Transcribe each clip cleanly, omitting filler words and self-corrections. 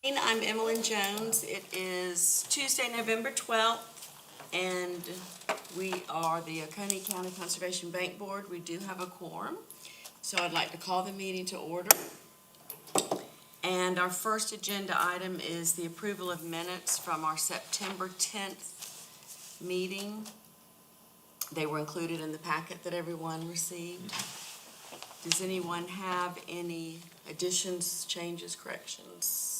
I'm Emmeline Jones. It is Tuesday, November 12th, and we are the Oconee County Conservation Bank Board. We do have a quorum, so I'd like to call the meeting to order. And our first agenda item is the approval of minutes from our September 10th meeting. They were included in the packet that everyone received. Does anyone have any additions, changes, corrections?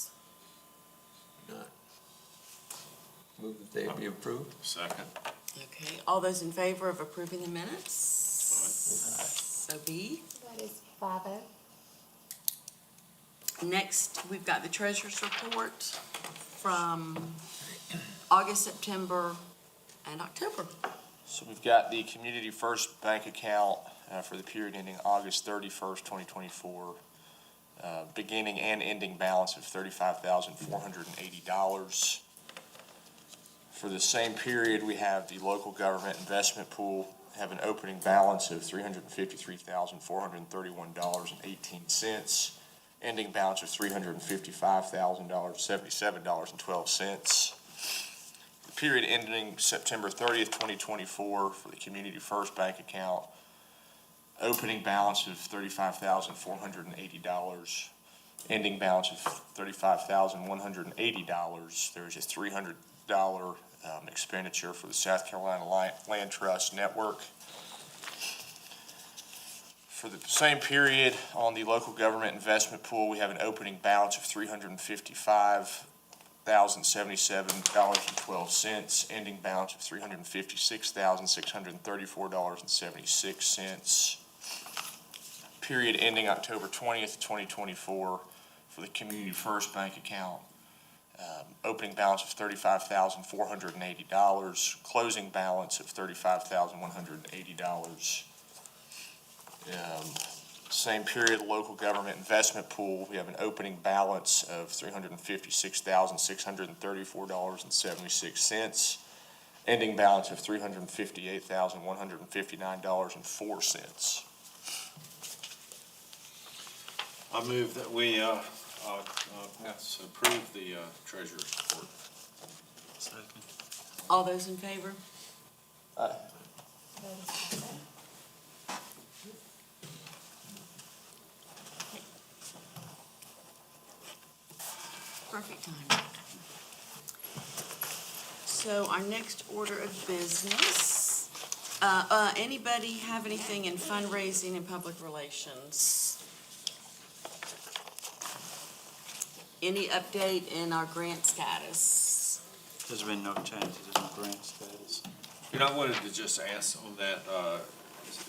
Not. Move that they be approved. Second. Okay, all those in favor of approving the minutes? So be. That is 5-0. Next, we've got the treasurer's report from August, September, and October. So we've got the Community First Bank account for the period ending August 31st, 2024. Beginning and ending balance of $35,480. For the same period, we have the local government investment pool have an opening balance of $353,431.18, ending balance of $355,077.12. The period ending September 30th, 2024 for the Community First Bank account, opening balance of $35,480, ending balance of $35,180. There's a $300 expenditure for the South Carolina Land Trust Network. For the same period on the local government investment pool, we have an opening balance of $355,077.12, ending balance of $356,634.76. Period ending October 20th, 2024 for the Community First Bank account. Opening balance of $35,480, closing balance of $35,180. Same period, local government investment pool, we have an opening balance of $356,634.76, ending balance of $358,159.04. I move that we approve the treasurer's report. Second. All those in favor? That is 5-0. Perfect time. So our next order of business, anybody have anything in fundraising and public relations? Any update in our grant status? There's been no changes in the grant status. You know, I wanted to just ask on that,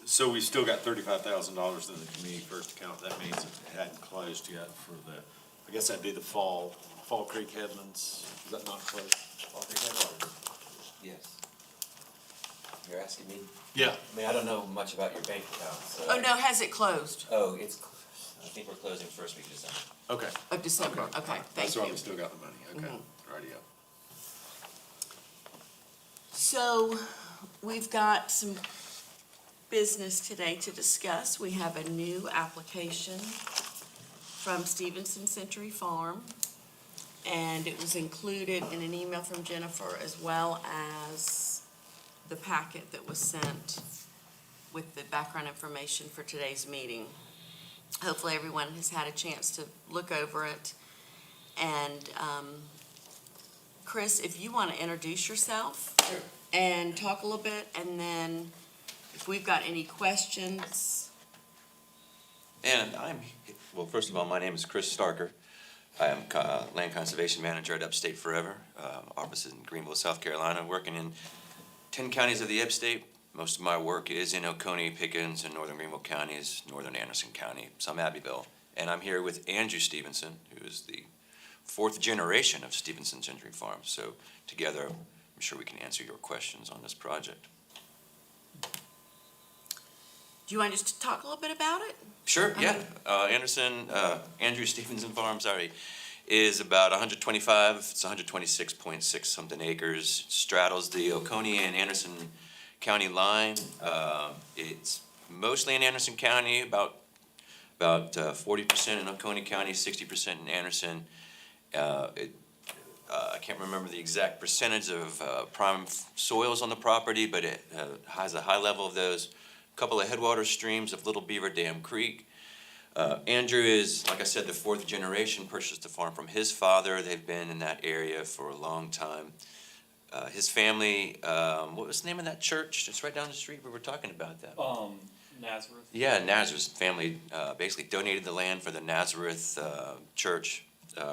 so we still got $35,000 in the Community First account. That means it hadn't closed yet for the, I guess that'd be the Fall Creek Headlands. Is that not closed? Fall Creek Headlands? Yes. You're asking me? Yeah. I mean, I don't know much about your bank account, so. Oh, no, has it closed? Oh, I think we're closing first week of December. Okay. Of December, okay, thank That's why you. we still got the money. Okay. Mhm. Rightio. So we've got some business today to discuss. We have a new application from Stevenson Century Farm, and it was included in an email from Jennifer as well as the packet that was sent with the background information for today's meeting. Hopefully everyone has had a chance to look over it. And Chris, if you want to introduce yourself. Sure. And talk a little bit, and then if we've got any questions. And well, first of all, my name is Chris Starker. I am Land Conservation Manager at Upstate Forever, office in Greenville, South Carolina, working in 10 counties of the Upstate. Most of my work is in Oconee, Pickens, and northern Greenville counties, northern Anderson County, some Abbeville. And I'm here with Andrew Stevenson, who is the 4th generation of Stevenson Century Farm. So together, I'm sure we can answer your questions on this project. Do you want us to talk a little bit about it? Sure, yeah. Andrew Stevenson Farm, is about 125, it's 126.6 something acres. Straddles the Oconee and Anderson County line. It's mostly in Anderson County, about 40% in Oconee County, 60% in Anderson. I can't remember the exact percentage of prime soils on the property, but it has a high level of those. Couple of headwater streams of Little Beaver Dam Creek. Andrew is, like I said, the fourth generation, purchased the farm from his father. They've been in that area for a long time. His family, what was the name of that church? It's right down the street. We were talking about that. Nazareth. Yeah, Nazareth family basically donated the land for the Nazareth church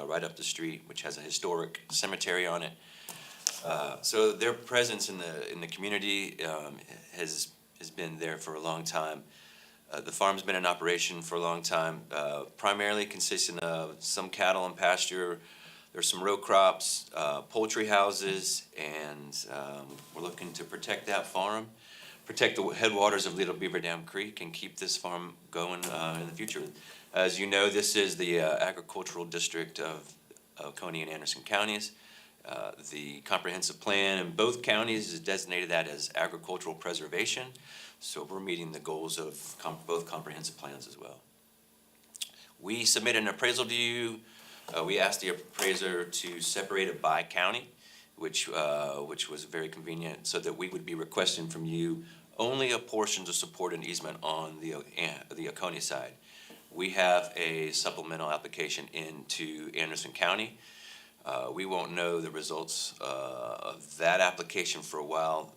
right up the street, which has a historic cemetery on it. So their presence in the community has been there for a long time. The farm's been in operation for a long time, primarily consisting of some cattle and pasture. There's some row crops, poultry houses, and we're looking to protect that farm, protect the headwaters of Little Beaver Dam Creek, and keep this farm going in the future. As you know, this is the agricultural district of Oconee and Anderson counties. The comprehensive plan in both counties is designated that as agricultural preservation, so we're meeting the goals of both comprehensive plans as well. We submitted an appraisal to you. We asked the appraiser to separate it by county, which was very convenient, so that we would be requesting from you only a portion to support an easement on the Oconee side. We have a supplemental application into Anderson County. We won't know the results of that application for a while,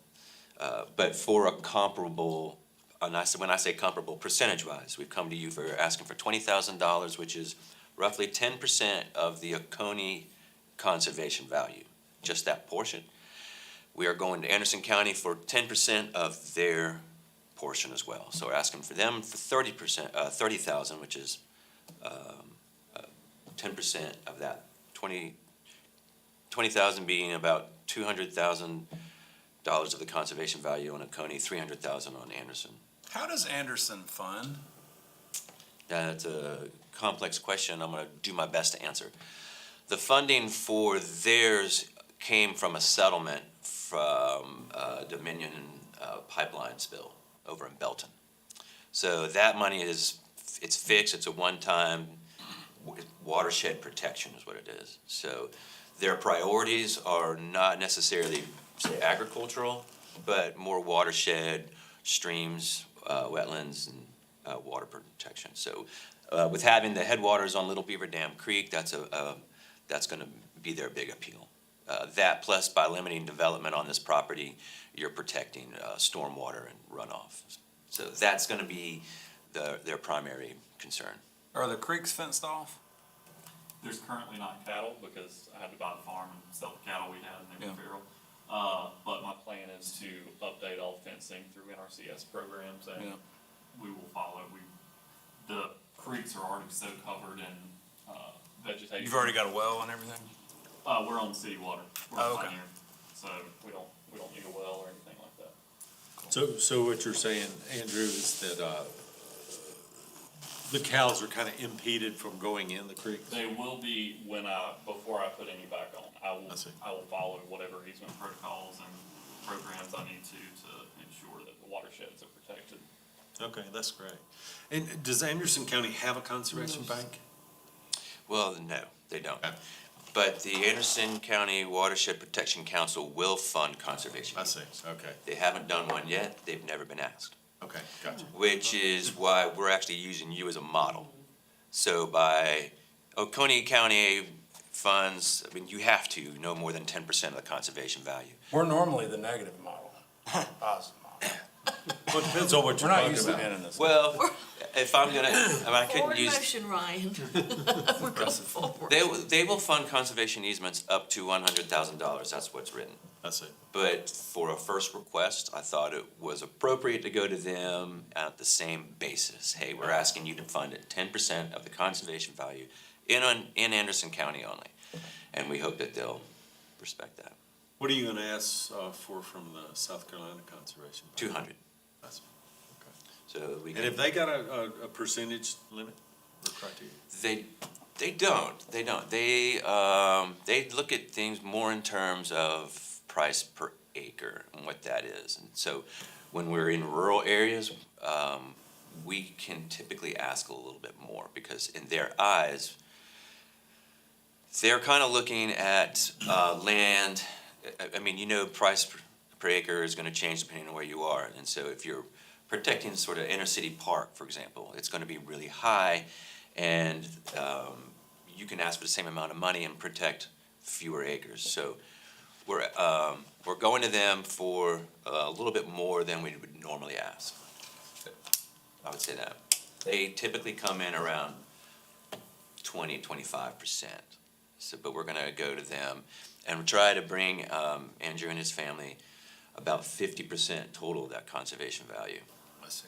but for a comparable, when I say comparable, percentage-wise, we've come to you for asking for $20,000, which is roughly 10% of the Oconee conservation value, just that portion. We are going to Anderson County for 10% of their portion as well. So we're asking for them for 30,000, which is 10% of that. 20,000 being about $200,000 of the conservation value on Oconee, 300,000 on Anderson. How does Anderson fund? That's a complex question. I'm going to do my best to answer. The funding for theirs came from a settlement from Dominion pipeline spill over in Belton. So that money it's fixed. It's a one-time watershed protection is what it is. So their priorities are not necessarily agricultural, but more watershed, streams, wetlands, and water protection. So with having the headwaters on Little Beaver Dam Creek, that's going to be their big appeal. That plus by limiting development on this property, you're protecting stormwater and runoff. So that's going to be their primary concern. Are the creeks fenced off? There's currently not cattle because I had to buy the farm and sell the cattle we had and they were Yeah. feral. But my plan is to update all fencing through NRCS programs and Yeah. we will follow. The creeks are already so covered in vegetation. You've already got a well and everything? We're on city water. We're Oh, okay. Pioneer, so we don't need a well or anything like that. So what you're saying, Andrew, is that, the cows are kind of impeded from going in the creek? They will be before I put any back on. I see. will follow whatever easement protocols and programs I need to ensure that the watersheds are protected. Okay, that's great. And does Anderson County have a conservation bank? Well, no, they don't. Okay. But the Anderson County Watershed Protection Council will fund conservation. I see, okay, They haven't done one yet. They've never been asked, okay, gotcha. which is why we're actually using you as a model. So by Oconee County funds, I mean, you have to no more than 10% of the conservation value. We're normally the negative model, positive model. Well, it depends on what We're you're not talking used to being about. in this. Well, if I'm gonna, I couldn't Forward use. motion, Ryan. We're going forward. They will fund conservation easements up to $100,000, that's what's written. I see. But for a first request, I thought it was appropriate to go to them at the same basis. Hey, we're asking you to fund it 10% of the conservation value in Anderson County only. And we hope that they'll respect that. What are you gonna ask, for from the South Carolina Conservation Bank? 200, I see. so we And can. have they got a percentage limit or criteria? They don't. They look at things more in terms of price per acre and what that is. And so when we're in rural areas, we can typically ask a little bit more because in their eyes, They're kind of looking at land, I mean, price per acre is going to change depending on where you are. And so if you're protecting sort of inner city park, for example, it's going to be really high, and you can ask for the same amount of money and protect fewer acres. So we're going to them for a little bit more than we would normally ask. I would say that. They typically come in around 20-25%. So, but we're gonna go to them and try to bring Andrew and his family about 50% total of that conservation value. I see.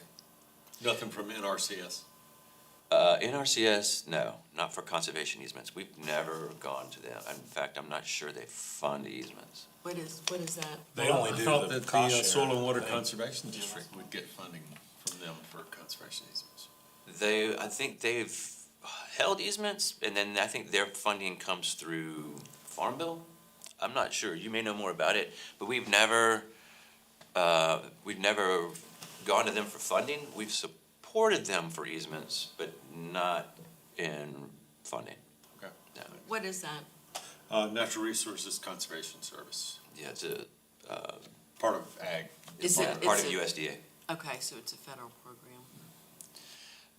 Nothing from NRCS? NRCS, no, not for conservation easements. We've never gone to them. In fact, I'm not sure they fund easements. What is that? They only I do thought the that cost the Soil share and Water thing. Conservation District would get funding from them for conservation easements. I think they've held easements, and then I think their funding comes through Farm Bill. I'm not sure. You may know more about it, but we've never gone to them for funding. We've supported them for easements, but not in funding. Okay. No. What is that? Natural Resources Conservation Service, Yeah, it's a part of ag. Is part it- part it's of a- USDA. Okay, so it's a federal program.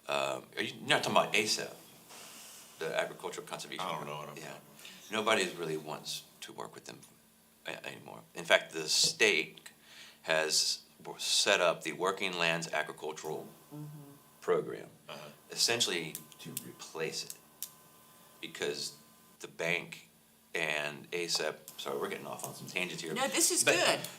Are you not talking about ASAP, the Agricultural Conservation? I don't know what I'm Yeah, talking nobody really wants to work with them anymore. In fact, the state has set up the Working Lands Agricultural Program, Uh-huh. essentially to replace it. Because the bank and ASAP, sorry, we're getting off on some tangents here. No, this is But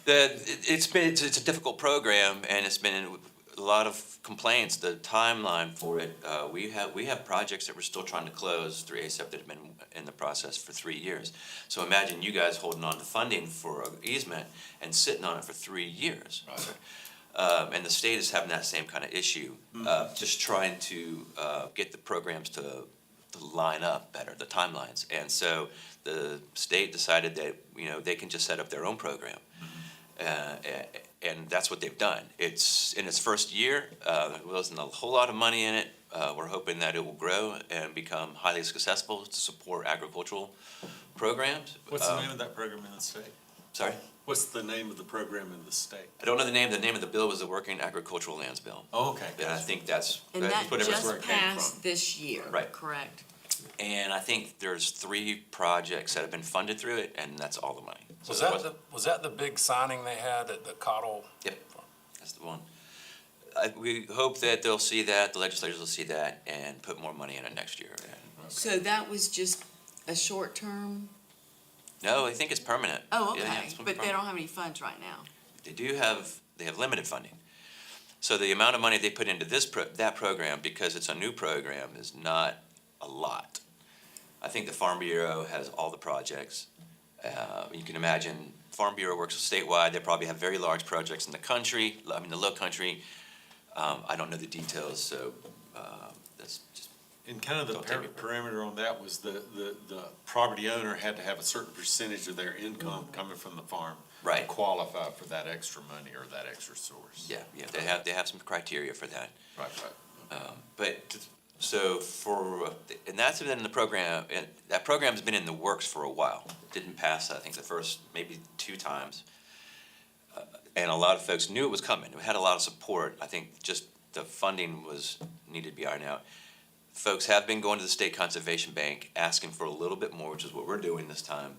good. it's a difficult program, and it's been a lot of complaints. The timeline for it, we have projects that we're still trying to close through ASAP that have been in the process for 3 years. So imagine you guys holding on to funding for an easement and sitting on it for 3 years. And the state is having that same kind of issue, just trying to get the programs to line up better, the timelines. And so the state decided that, they can just set up their own program. And that's what they've done. It's in its first year, there wasn't a whole lot of money in it. We're hoping that it will grow and become highly successful to support agricultural programs. What's the name of that program in the state? Sorry? What's the name of the program in the state? I don't know the name. The name of the bill was the Working Agricultural Lands Bill. Oh, okay. And I think that's And that whatever. where just it came passed from. this year, Right. correct? And I think there's 3 projects that have been funded through it, and that's all the money. So Was there that the big signing they had at the Cottle? Yep, that's the one. We hope that they'll see that, the legislators will see that, and put more money in it next year. And So that was just a short term? no, I think it's permanent. Oh, Yeah, yeah, okay, it's but they permanent. don't have any funds right now. They have limited funding. So the amount of money they put into that program, because it's a new program, is not a lot. I think the Farm Bureau has all the projects. You can imagine, Farm Bureau works statewide, they probably have very large projects in the country, the low country. I don't know the details, so that's just, And kind of the Don't take it. parameter on that was the property owner had to have a certain percentage of their income coming from the farm. Right. To qualify for that extra money or that extra source. yeah, they have some criteria for that. Right. And that's been in the program, and that program's been in the works for a while. It didn't pass, I think, the first maybe 2 times. And a lot of folks knew it was coming. It had a lot of support. I think just the funding needed to be ironed out. Folks have been going to the State Conservation Bank asking for a little bit more, which is what we're doing this time,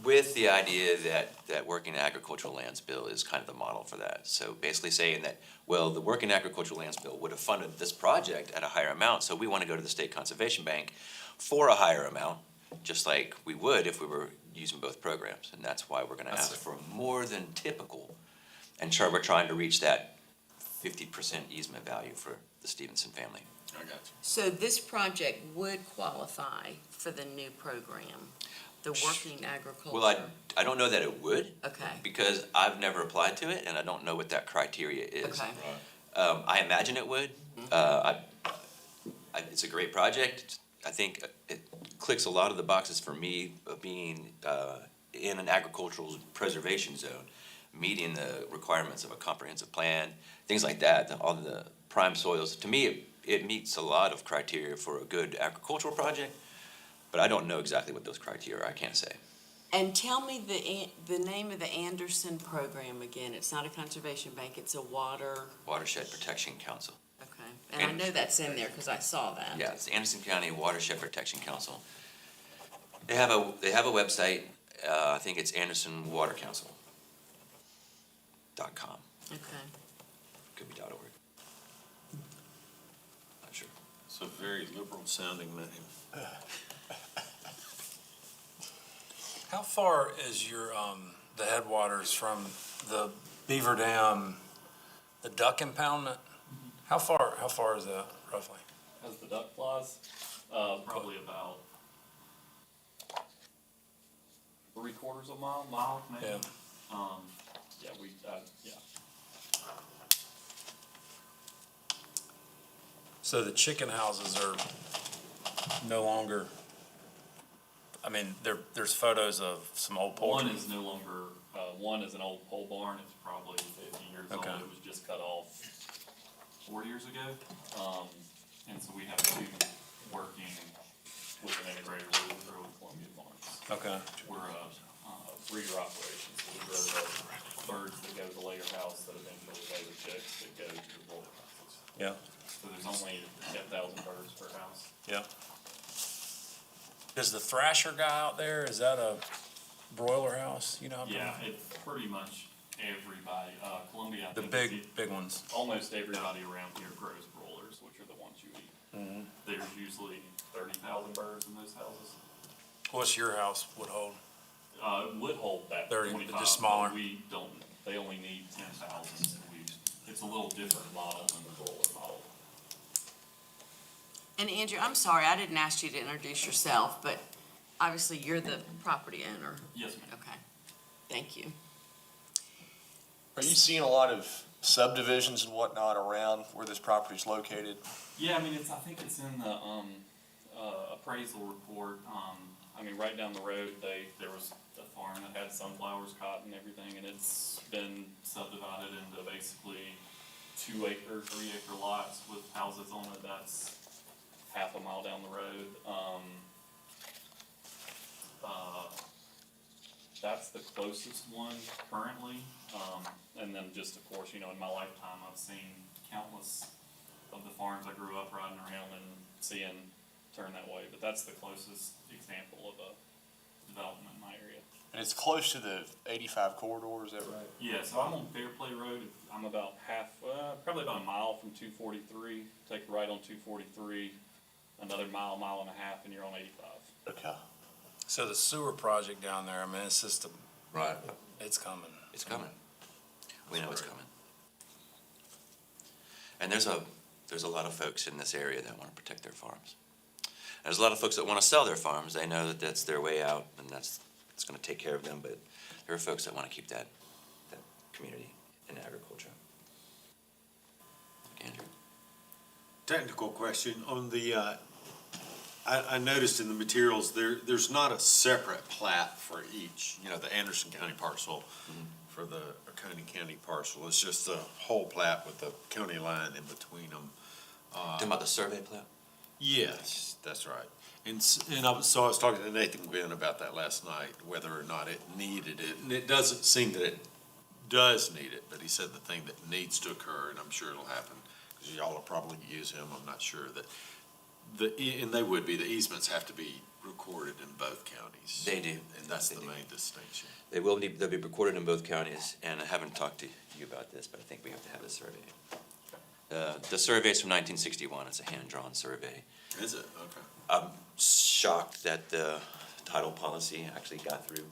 with the idea that Working Agricultural Lands Bill is kind of the model for that. So basically saying that, well, the Working Agricultural Lands Bill would have funded this project at a higher amount, so we want to go to the State Conservation Bank for a higher amount, just like we would if we were using both programs. And that's why we're going to ask for more than typical. And we're trying to reach that 50% easement value for the Stevenson family. I got you. So this project would qualify for the new program, the Working Agriculture? Well, I don't know that it would, Okay, because I've never applied to it, and I don't know what that criteria is. okay. I imagine it would. It's a great project. I think it clicks a lot of the boxes for me of being in an agricultural preservation zone, meeting the requirements of a comprehensive plan, things like that, all the prime soils. To me, it meets a lot of criteria for a good agricultural project. But I don't know exactly what those criteria are, I can't say. And tell me the name of the Anderson program again. It's not a conservation bank, it's a water, Watershed Protection Council. okay. And I know that's in there because I saw that. Yeah, it's the Anderson County Watershed Protection Council. They have a website, I think it's andersonwatercouncil.com, Okay. could be .org. Not sure. It's a very liberal sounding name. How far is your, the headwaters from the Beaver Dam, the duck impoundment? How far is that roughly? As the duck flies, probably about 3/4 of a mile maybe. Yeah. Yeah. So the chicken houses are no longer, I mean, there's photos of some old One poultry. is no longer, one is an old pole barn, it's probably 50 years old, Okay. it was just cut off 4 years ago. And so we have two working with an integrated through Columbia Farms. Okay. We're a breeder operation, so we grow the birds that go to lay your house that eventually lay the chicks that go to the broiler houses. Yeah, So there's only 10,000 birds per house. yeah. Is the Thrasher guy out there, is that a broiler house, you know? Yeah, it's pretty much everybody, Columbia, I The think, is big ones. almost everybody around here grows broilers, which are the ones you eat. Mm-hmm. There's usually 30,000 birds in those houses. What's your house would hold? It would hold that 30, 25. just smaller. But we don't, they only need 10,000. It's a little different model than the broiler model. And Andrew, I'm sorry, I didn't ask you to introduce yourself, but obviously you're the property owner. Yes, ma'am. Okay, thank you. Are you seeing a lot of subdivisions and whatnot around where this property is located? Yeah, I mean, I think it's in the, appraisal report. I mean, right down the road, there was a farm that had sunflowers, cotton, everything, and it's been subdivided into basically 2 acre, 3 acre lots with houses on it. That's half a mile down the road. That's the closest one currently. And then just, of course, you know, in my lifetime, I've seen countless of the farms I grew up riding around and seeing turn that way. But that's the closest example of a development in my area. And it's close to the 85 corridor, is that right? Yeah, so I'm on Fairplay Road. I'm about probably about a mile from 243. Take a right on 243, another mile, mile and a half, and you're on 85. Okay. So the sewer project down there, I mean, it's just Right. it's coming. It's coming. We know it's coming. And there's a lot of folks in this area that want to protect their farms. There's a lot of folks that want to sell their farms. They know that that's their way out and it's going to take care of them, but there are folks that want to keep that community in agriculture. Andrew? Technical question on the, I noticed in the materials, there's not a separate plat for each, you know, the Anderson County parcel for the Oconee County parcel. It's just the whole plat with the county line in between them. Talking about the survey plat? Yes, that's right. So I was talking to Nathan Gwynn about that last night, whether or not it needed it. And it doesn't seem that it does need it, but he said the thing that needs to occur, and I'm sure it'll happen, because y'all will probably use him, I'm not sure, that and they would be, the easements have to be recorded in both counties. They do. And that's They the do. main distinction. They'll be recorded in both counties, and I haven't talked to you about this, but I think we have to have a survey. The survey's from 1961, it's a hand-drawn survey. Is it? Okay. I'm shocked that the title policy actually got through, to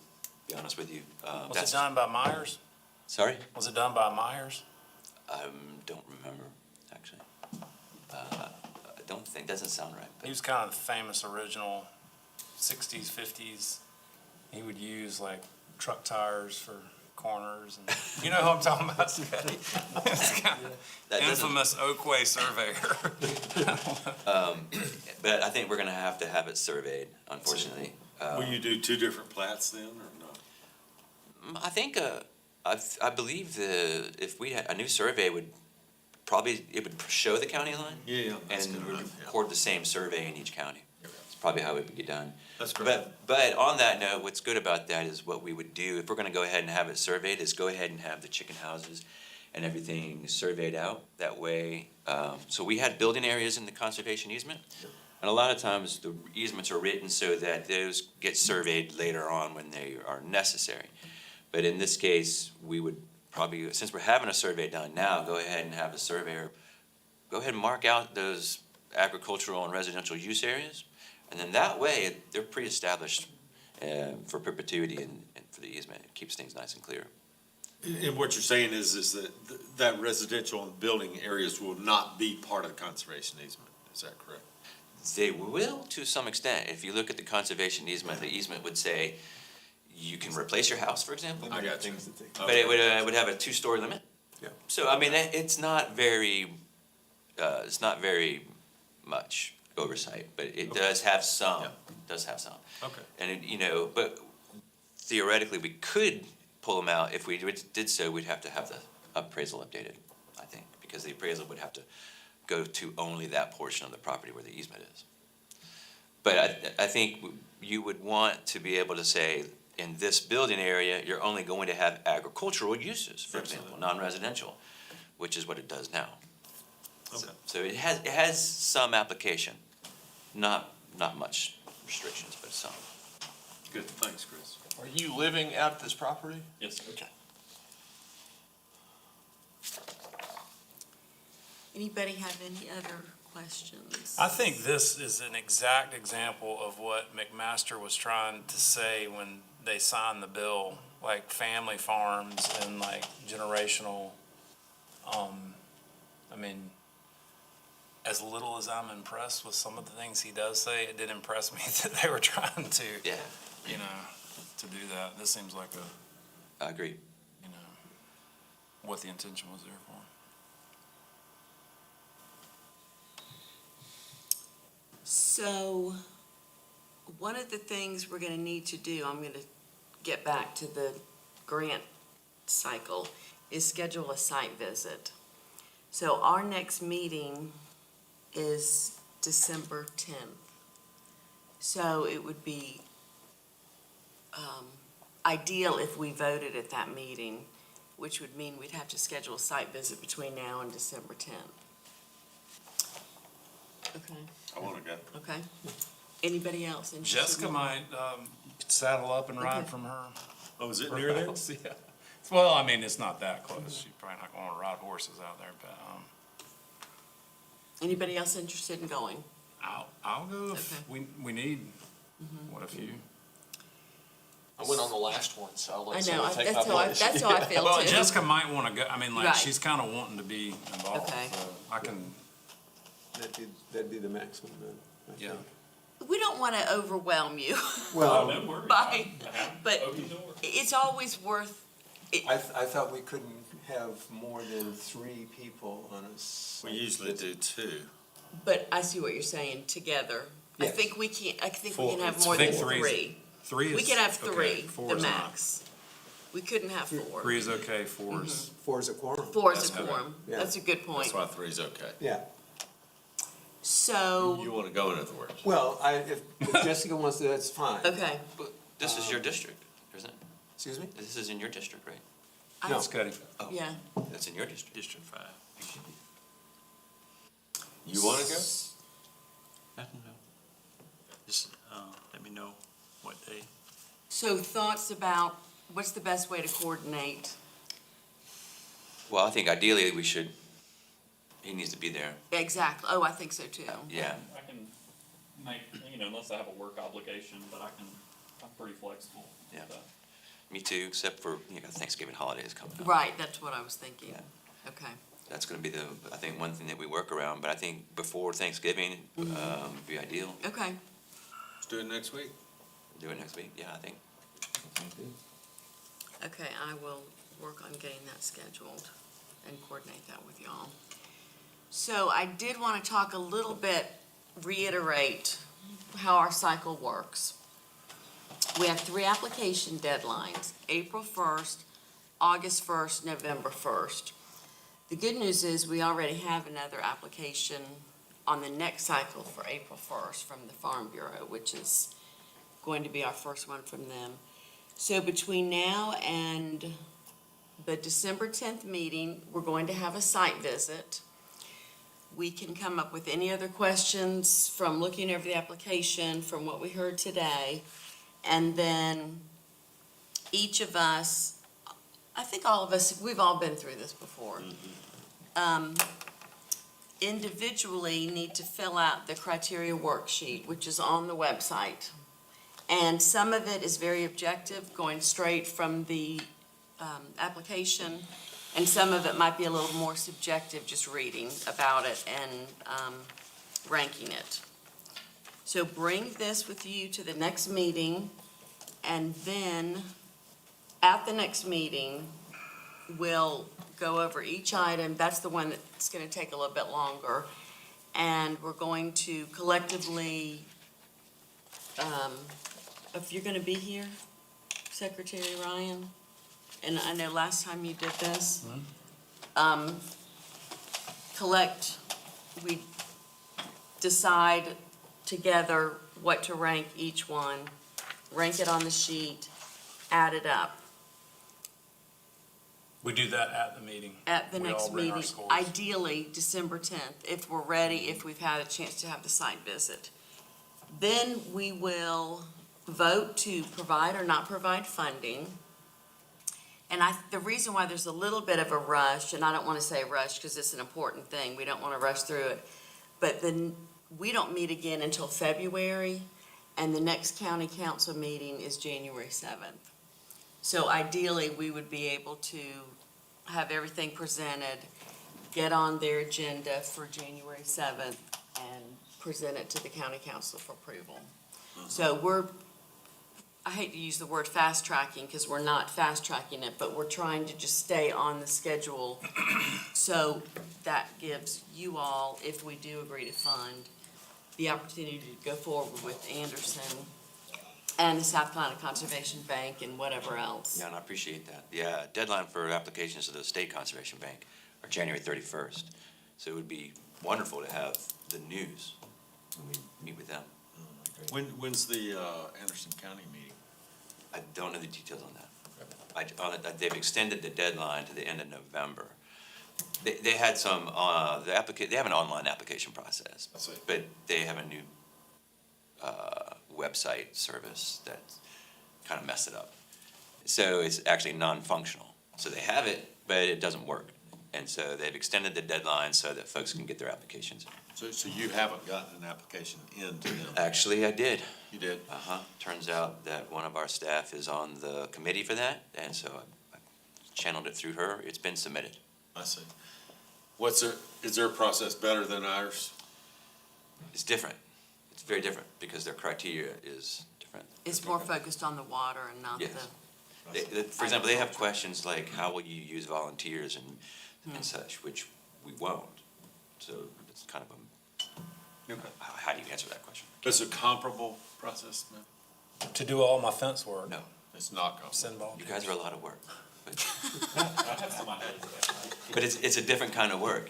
be honest with you. Was it done by Myers? Sorry? Was it done by Myers? I don't remember, actually. I don't think, doesn't sound right. He was kind of the famous original 60s, 50s. He would use like truck tires for corners and, you know who I'm talking about, Scotty? It's kind of That doesn't- infamous Oakway surveyor. But I think we're gonna have to have it surveyed, unfortunately. Will you do two different plats then, or no? I think, I believe if we had, a new survey would probably, it would show the county line. Yeah, that's And good we enough, yeah. record the same survey in each county. It's probably how it would get done. That's correct. But on that note, what's good about that is what we would do, if we're gonna go ahead and have it surveyed, is go ahead and have the chicken houses and everything surveyed out. That way, so we had building areas in the conservation easement. And a lot of times, the easements are written so that those get surveyed later on when they are necessary. But in this case, we would probably, since we're having a survey done now, go ahead and have the surveyor, go ahead and mark out those agricultural and residential use areas. And then that way, they're pre-established for perpetuity and for the easement. It keeps things nice and clear. And what you're saying is that that residential and building areas will not be part of the conservation easement, is that correct? They will to some extent. If you look at the conservation easement, the easement would say you can replace your house, for example. I got you. Things that they- But it would have a two-story limit. Yeah. So, I mean, it's not very much oversight, but it does have some, Okay. And it, but theoretically, we could pull them out. If we did so, we'd have to have the appraisal updated, I think, because the appraisal would have to go to only that portion of the property where the easement is. But I think you would want to be able to say, in this building area, you're only going to have agricultural uses, for example, non-residential, which is what it does now. Okay. So it has some application, not much restrictions, but some. Good, thanks, Chris. Are you living at this property? Yes, sir. Okay. Anybody have any other questions? I think this is an exact example of what McMaster was trying to say when they signed the bill, like family farms and like generational, I mean, as little as I'm impressed with some of the things he does say, it did impress me that they were trying to, Yeah, you know, to do that. This seems like I agree. you know, what the intention was there for. So, one of the things we're gonna need to do, I'm gonna get back to the grant cycle, is schedule a site visit. So our next meeting is December 10th. So it would be ideal if we voted at that meeting, which would mean we'd have to schedule a site visit between now and December 10th. Okay. I wanna go. Okay. Anybody else interested? Jessica might, saddle up and ride Okay. from her. Oh, is it near there? house, yeah. Well, I mean, it's not that close. She's probably not gonna ride horses out there, but, Anybody else interested in going? I'll go if Okay. we need, what a few. I went on the last one, so I'll I let know, someone take my that's how I, place. that's how I feel Well, too. Jessica might wanna go, I mean, like, Right. she's kinda wanting to be involved, Okay. so I can, That'd be the maximum then, I yeah. think. We don't wanna overwhelm you Well, No worries. by, but Open door. it's always worth, I thought we couldn't have more than 3 people on a site We usually visit. do two. but I see what you're saying, together. I Yes. think we can, I think we Four- can have it's- more I than think three's- 3. Three is. We can have okay, 3, four the is not. max. We couldn't have 4. Three is okay, four is, 4 is a quorum. 4 is a That's okay. quorum. Yeah. That's a good point. That's why three's okay. Yeah. So, You wanna go, in other words. Well, if Jessica wants to, that's fine. okay. But this is your district, isn't it? Excuse me? This is in your district, right? I- No. Scotty. Yeah. That's in your district. District 5. You wanna go? Just, let me know what day. So thoughts about what's the best way to coordinate? Well, I think ideally he needs to be there, Exactly. Oh, I think so too. yeah. I can make, unless I have a work obligation, but I'm pretty flexible. Yeah. So, Me too, except for, Thanksgiving holidays coming up. Right, that's what I was thinking. Yeah. Okay. That's gonna be I think, one thing that we work around, but I think before Thanksgiving, would be ideal. Okay. Let's do it next week. Do it next week, yeah, I think. Okay, I will work on getting that scheduled and coordinate that with y'all. So I did want to talk a little bit, reiterate how our cycle works. We have 3 application deadlines, April 1st, August 1st, November 1st. The good news is we already have another application on the next cycle for April 1st from the Farm Bureau, which is going to be our first one from them. So between now and the December 10th meeting, we're going to have a site visit. We can come up with any other questions from looking over the application, from what we heard today. And then each of us, I think all of us, we've all been through this before. Individually need to fill out the criteria worksheet, which is on the website. And some of it is very objective, going straight from the application, and some of it might be a little more subjective, just reading about it and ranking it. So bring this with you to the next meeting, and then at the next meeting, we'll go over each item. That's the one that's going to take a little bit longer. And we're going to collectively, if you're going to be here, Secretary Ryan, and I know last time you did this, we decide together what to rank each one, rank it on the sheet, add it up. We do that at the meeting. At the We next all bring our meeting, scores. ideally December 10th, if we're ready, if we've had a chance to have the site visit. Then we will vote to provide or not provide funding. And the reason why there's a little bit of a rush, and I don't want to say rush because it's an important thing, we don't want to rush through it, but then we don't meet again until February, and the next county council meeting is January 7th. So ideally, we would be able to have everything presented, get on their agenda for January 7th, and present it to the county council for approval. So I hate to use the word fast tracking because we're not fast tracking it, but we're trying to just stay on the schedule. So that gives you all, if we do agree to fund, the opportunity to go forward with Anderson and the South Carolina Conservation Bank and whatever else. Yeah, and I appreciate that. The deadline for applications to the State Conservation Bank are January 31st. So it would be wonderful to have the news when we meet with them. When's the Anderson County meeting? I don't know the details on that. They've extended the deadline to the end of November. They had some, they have an online application process. I see. But they have a new website service that kind of messed it up. So it's actually non-functional. So they have it, but it doesn't work. And so they've extended the deadline so that folks can get their applications. So you haven't gotten an application in to them? Actually, I did. You did? Turns out that one of our staff is on the committee for that, and so I channeled it through her. It's been submitted. I see. Is their process better than ours? It's different. It's very different because their criteria is different. It's more focused on the water and not the. Yes. For example, they have questions like, how will you use volunteers and such, which we won't. So it's kind of how do you answer that question? Is it a comparable process, man? To do all my fence work. No. It's not comparable. Send volunteers. You guys are a lot of work. But I have some ideas of that. But it's a different kind of work.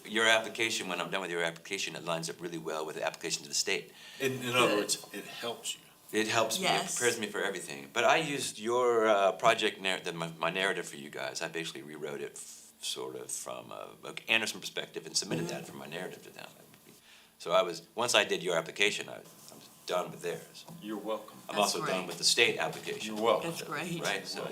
Your application, when I'm done with your application, it lines up really well with the application to the state. In other words, it helps you. It helps me, it Yes. prepares me for everything. But I used your project, my narrative for you guys. I basically rewrote it sort of from a Anderson perspective and submitted that for my narrative to them. So once I did your application, I was done with theirs. You're welcome. I'm That's also great. done with the state application. You're welcome. That's great. Right, so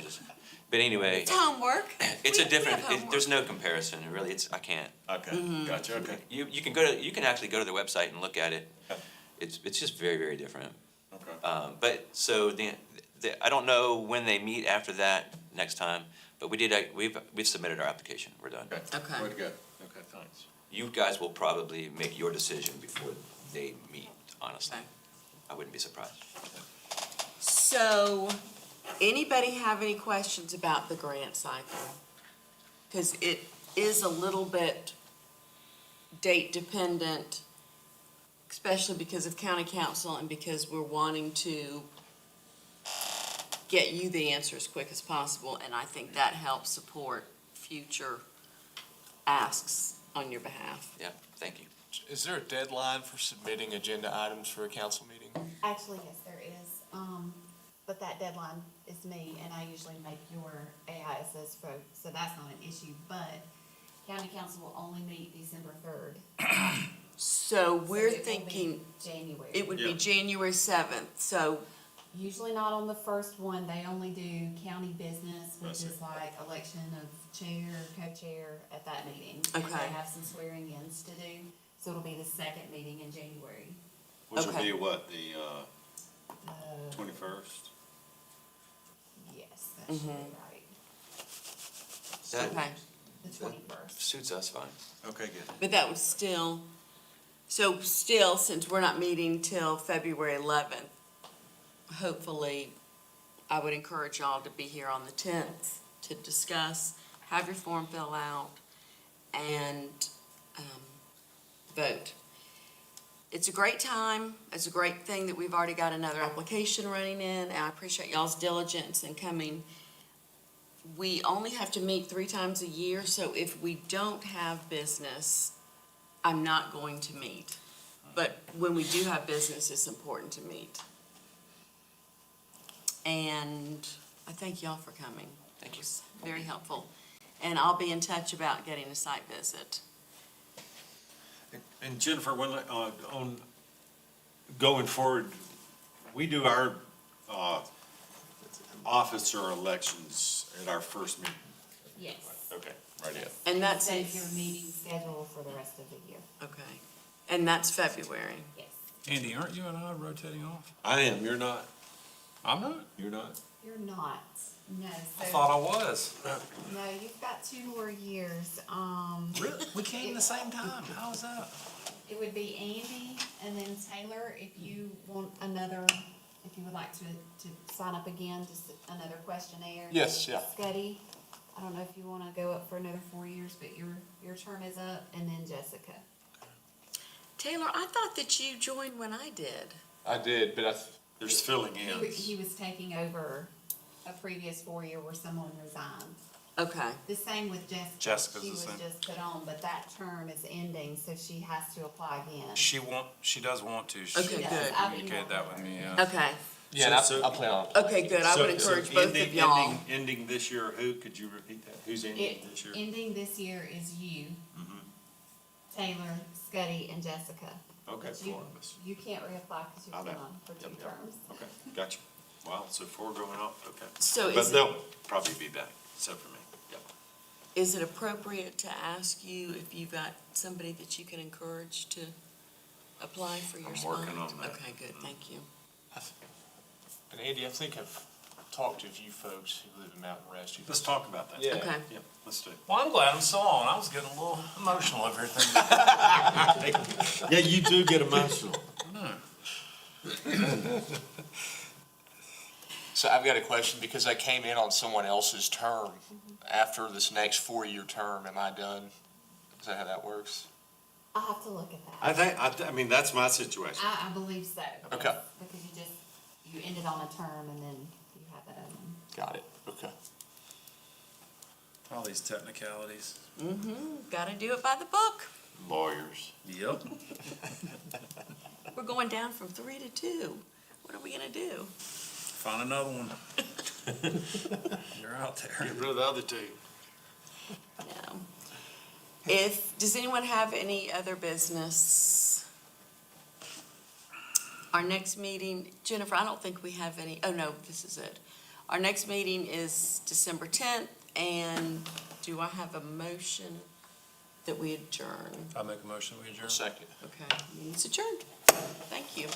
but anyway, It's homework. it's We- a we have different, homework. there's no comparison, really, I can't. Okay, gotcha, okay. You can you can actually go to the website and look at it. It's just very, very different. Okay. But so I don't know when they meet after that next time, but we've submitted our application. We're done. Okay. Way to go. Okay, thanks. You guys will probably make your decision before they meet, honestly. Okay. I wouldn't be surprised. So, anybody have any questions about the grant cycle? Because it is a little bit date dependent, especially because of county council and because we're wanting to get you the answer as quick as possible, and I think that helps support future asks on your behalf. Yeah, thank you. Is there a deadline for submitting agenda items for a council meeting? Actually, yes, there is. But that deadline is me, and I usually make your AISS vote, so that's not an issue. But county council will only meet December 3rd. So we're So it will be thinking January. it would be Yeah. January 7th, so, Usually not on the first one, they only do county business, I which see. is like election of chair, co-chair at that meeting. And Okay. they have some swearing ins to do, so it'll be the second meeting in January. Which would Okay. be what, the, Uh, 21st? Yes, that should be Mhm. right. That okay. The 21st. suits us fine. Okay, good. But that was still, so still, since we're not meeting till February 11th, hopefully, I would encourage y'all to be here on the 10th to discuss, have your form fill out, and vote. It's a great time. It's a great thing that we've already got another application running in, and I appreciate y'all's diligence in coming. We only have to meet 3 times a year, so if we don't have business, I'm not going to meet. But when we do have business, it's important to meet. And I thank y'all for coming. Thank you. It's very helpful. And I'll be in touch about getting a site visit. And Jennifer, on going forward, we do our, officer elections at our first meeting. Yes. Okay, right, yeah. And that's, Set your meeting schedule for the rest of the year. okay. And that's February. Yes. Andy, aren't you and I rotating off? I am, you're not, I'm not. you're not? You're not. No. I So, thought I was. no, you've got 2 more years. Really? We came the same time. How is that? It would be Andy and then Taylor if you want another, if you would like to sign up again, just another questionnaire. Yes, yeah. Scuddy, I don't know if you wanna go up for another 4 years, but your term is up, and then Jessica. Taylor, I thought that you joined when I did. I did, but There's filling He in. was taking over a previous 4-year where someone resigned. Okay. The same with Jessica. Jessica's She the was same. just put on, but that term is ending, so she has to apply again. She does want to. She Okay, good. communicated that with me, yeah. Okay. yeah, and So- I plan on. Okay, good. I would encourage both of y'all. Ending this year, who, could you repeat that? Who's ending this year? Ending this year is you, Mhm. Taylor, Scuddy, and Jessica. Okay, But you- 4 of us. You can't reapply because you've I been know. on for 2 Yep, yep. terms. Okay, gotcha. Wow, so 4 going off, okay. So But is it, they'll probably be back, except for me. Yep. is it appropriate to ask you if you've got somebody that you can encourage to apply for your I'm spot? working on that. Okay, good. Thank you. And Andy, I think I've talked to a few folks who live in Mountain Rest. Let's talk about that. Yeah. Okay. Yep, let's do it. Well, I'm glad I'm still on. I was getting a little emotional over everything. Yeah, you do get emotional. So I've got a question, because I came in on someone else's term. After this next 4-year term, am I done? Is that how that works? I'll have to look at that. I mean, that's my situation. I believe so. Okay. yes, Because you ended on a term and then you have that other one. Got it, okay. All these technicalities. Mm-hmm. Gotta do it by the book. Lawyers. Yep. We're going down from 3 to 2. What are we gonna do? Find another one. You're out there. Get rid of the other 2. No. Does anyone have any other business? Our next meeting, Jennifer, I don't think we have any, oh no, this is it. Our next meeting is December 10th, and do I have a motion that we adjourn? I make a motion, we adjourn. Second. Okay, meeting's adjourned. Thank you.